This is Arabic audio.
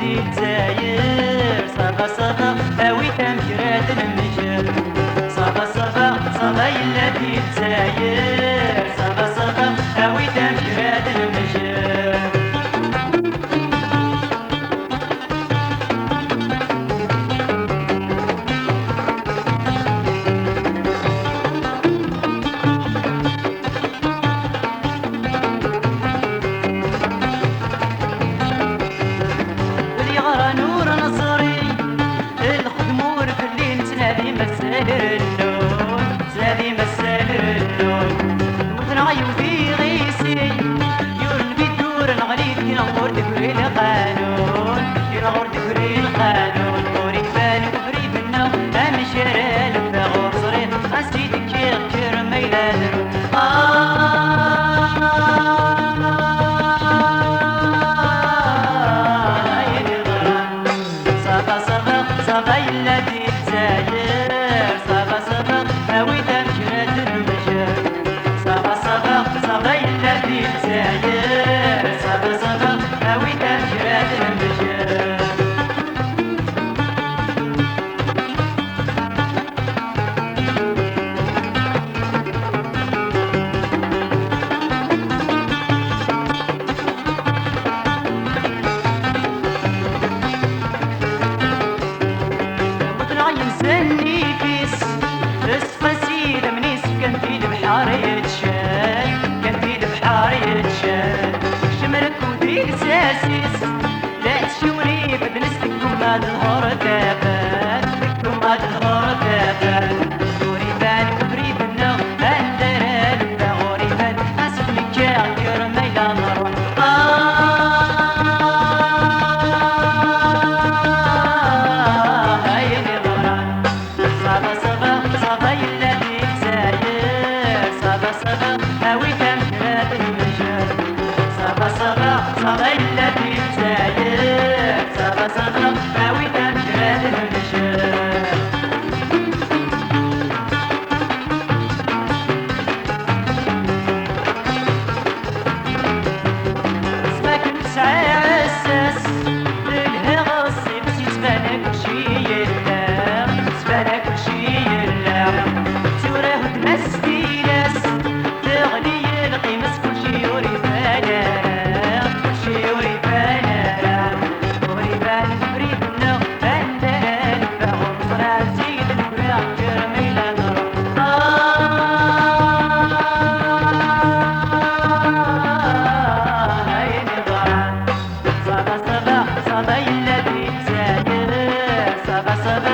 الجزائر صبا صبا هاوي تمجرات المجر صبا صبا صبا يلاتي الجزائر صبا صبا هاوي تمجرات المجر زادي مسال اللون مثنى يوفي غيسي يورن بيدور الغريب ينغور دفري القانون ينغور دفري القانون قوري فاني وفري بنا امشير الفغور صريح اسيدك يغكر ميلادرو صبا صبا صبا يلاتي الجزائر صبا صبا هاوي تمشرات المجر صبا صبا صبا يلاتي الجزائر صبا صبا هاوي تمشرات المجر ينسني كيس اسفاسيد منيس كان في البحار يتشال كان في البحار يتشال شمرك وديك ساسيس لا تشوري بدنسكم هاد الهور تابات لكم هاد الهور تابات غريبان وغريبنا هندران غريبان اسفني كاغير ميلا نروح صبا يلاتي الجزائر صبا صبا هاوي تمشرات المجر اسمك نسعى عساس للهغا الصيف يتبانك وشي يلام تبانك وشي يلام توراه وتمسكي لاس تغلي القيمس كلشي يوري فانا صبا يلاتي الجزائر صبا صبا